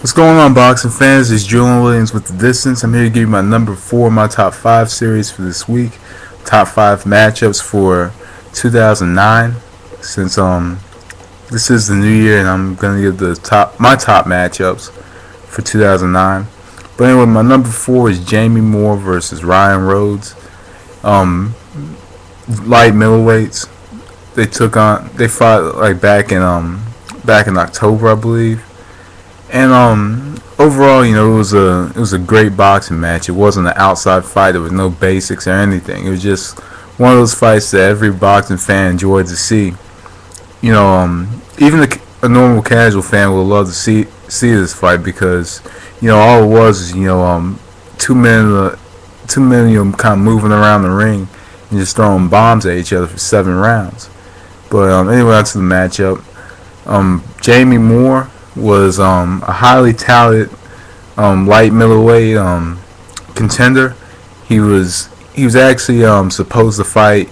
What's going on, boxing fans? It's Julian Williams with The Distance. I'm here to give you my number 4 of my top 5 series for this week. Top 5 matchups for 2009. Since this is the new year, and I'm gonna give my top matchups for 2009. But anyway, my number 4 is Jamie Moore versus Ryan Rhoades. Light middleweights. They fought like back in October, I believe. And overall, it was a great boxing match. It wasn't an outside fight. There was no basics or anything. It was just one of those fights that every boxing fan enjoyed to see. Even a normal casual fan would love to see this fight because all it was is two men kind of moving around the ring and just throwing bombs at each other for 7 rounds. But anyway, on to the matchup. Jamie Moore was a highly talented light middleweight contender. He was actually supposed to fight.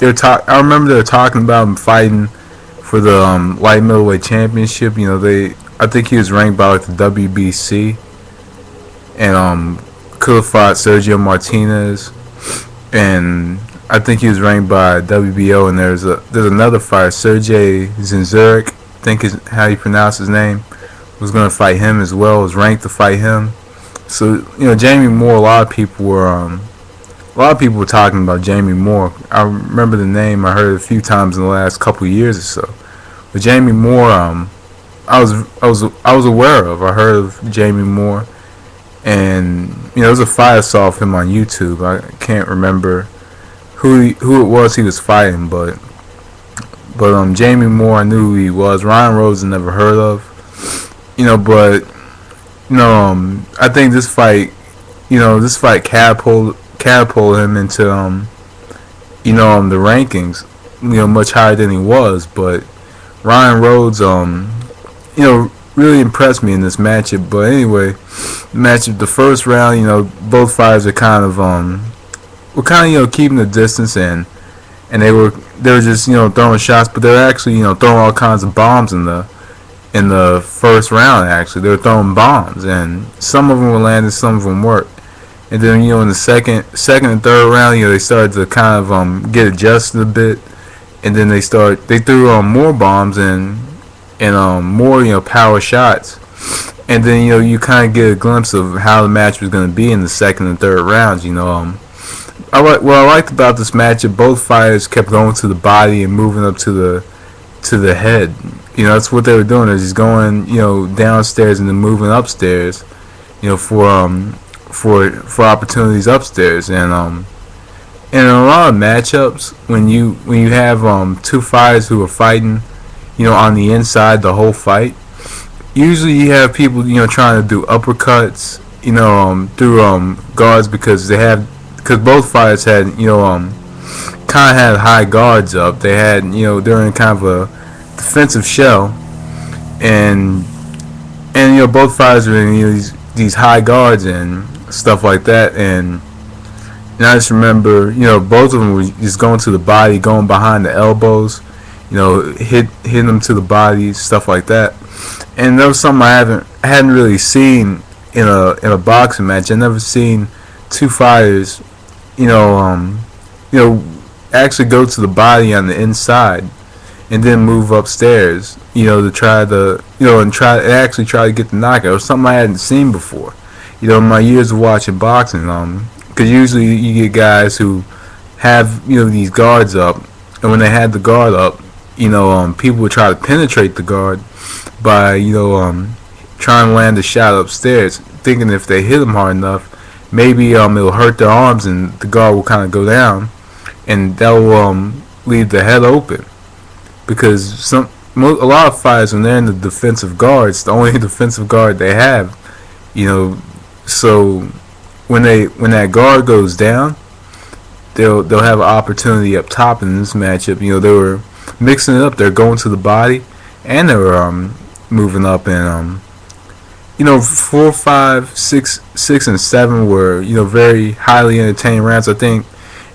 I remember they were talking about him fighting for the light middleweight championship. I think he was ranked by like the WBC, and could have fought Sergio Martinez, and I think he was ranked by WBO. And there's another fighter, Sergey Zinzurek, I think is how you pronounce his name, was going to fight him as well, was ranked to fight him. So Jamie Moore, a lot of people were talking about Jamie Moore. I remember the name, I heard it a few times in the last couple of years or so. But Jamie Moore, I was aware of. I heard of Jamie Moore, and there was a fight I saw of him on YouTube. I can't remember who it was he was fighting, but Jamie Moore, I knew who he was. Ryan Rhoades I never heard of. I think this fight catapulted him into the rankings, much higher than he was. But Ryan Rhoades really impressed me in this matchup. But anyway, the first round, both fighters are kind of keeping the distance, and they were just throwing shots, but they were actually throwing all kinds of bombs in the first round. Actually, they were throwing bombs, and some of them were landing, some of them weren't. And then in the second and third round, they started to kind of get adjusted a bit, and then they threw more bombs and more power shots, and then you kind of get a glimpse of how the match was going to be in the second and third rounds. What I liked about this matchup, both fighters kept going to the body and moving up to the head. That's what they were doing. They're just going, downstairs and then moving upstairs, for opportunities upstairs. And in a lot of matchups, when you have two fighters who are fighting, on the inside the whole fight, usually you have people, trying to do uppercuts, through guards because both fighters had, kind of had high guards up. They had, they're in kind of a defensive shell, and both fighters are in these high guards and stuff like that. And I just remember, both of them were just going to the body, going behind the elbows, hitting them to the body, stuff like that. And that was something I hadn't really seen in a boxing match. I never seen two fighters actually go to the body on the inside and then move upstairs, to try to, and actually try to get the knockout. It was something I hadn't seen before, in my years of watching boxing. Because usually you get guys who have, these guards up, and when they had the guard up, people would try to penetrate the guard by, trying to land a shot upstairs, thinking if they hit them hard enough, maybe it'll hurt their arms and the guard will kind of go down, and that will leave the head open. Because a lot of fighters, when they're in the defensive guard, it's the only defensive guard they have. So when that guard goes down, they'll have an opportunity up top in this matchup. They were mixing it up. They're going to the body, and they were moving up, and 4, 5, 6, and 7 were very highly entertaining rounds. I think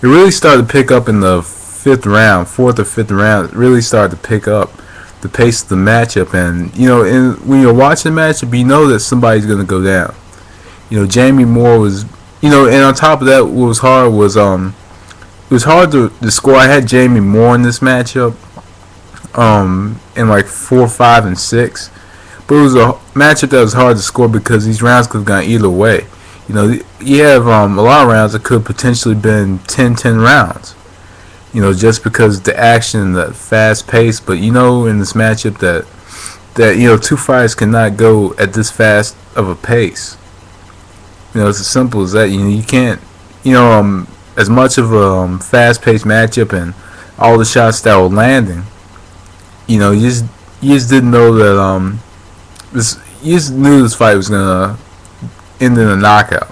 it really started to pick up in the fourth or fifth round. It really started to pick up the pace of the matchup, and when you're watching the matchup, you know that somebody's gonna go down. Jamie Moore was, and on top of that, what was hard was it was hard to score. I had Jamie Moore in this matchup, in like 4, 5, and 6, but it was a matchup that was hard to score because these rounds could have gone either way. You have a lot of rounds that could potentially been 10-10 rounds. Just because the action and the fast pace. But in this matchup that two fighters cannot go at this fast of a pace. It's as simple as that. You can't. As much of a fast-paced matchup and all the shots that were landing. You just didn't know that you just knew this fight was gonna end in a knockout.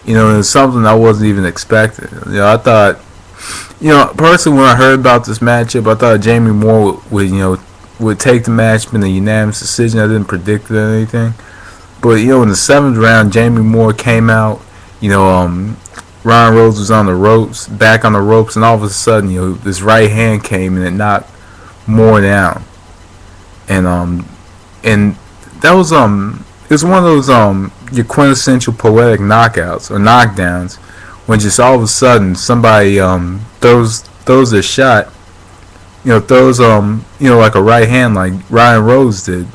It's something I wasn't even expecting. I thought, personally, when I heard about this matchup, I thought Jamie Moore would take the match in a unanimous decision. I didn't predict it or anything. But, in the 7th round, Jamie Moore came out. Ryan Rhoades was on the ropes, back on the ropes, and all of a sudden, this right hand came and it knocked Moore down. And that was it was one of those your quintessential poetic knockouts or knockdowns, when just all of a sudden somebody throws a shot, throws like a right hand like Ryan Rhoades did,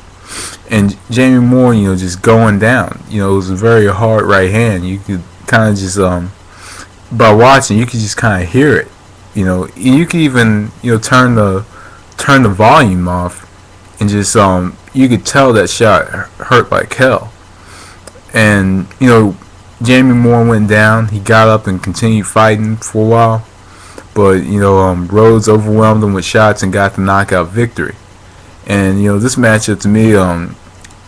and Jamie Moore just going down. It was a very hard right hand. You could kind of just by watching, you could just kind of hear it. You could even turn the volume off, and just you could tell that shot hurt like hell. And Jamie Moore went down. He got up and continued fighting for a while, but Rhoades overwhelmed him with shots and got the knockout victory. And this matchup to me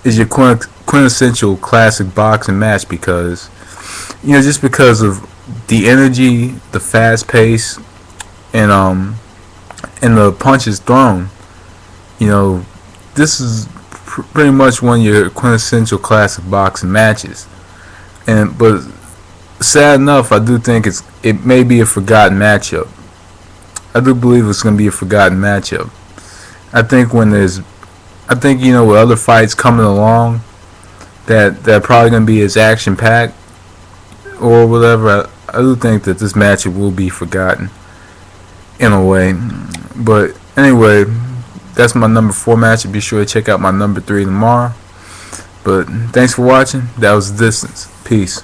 is your quintessential classic boxing match, because just because of the energy, the fast pace, and the punches thrown. This is pretty much one of your quintessential classic boxing matches. But sad enough, I do think it may be a forgotten matchup. I do believe it's going to be a forgotten matchup. I think with other fights coming along that are probably going to be as action packed or whatever, I do think that this matchup will be forgotten in a way. But anyway, that's my number 4 matchup. Be sure to check out my number 3 tomorrow. But thanks for watching. That was Distance. Peace.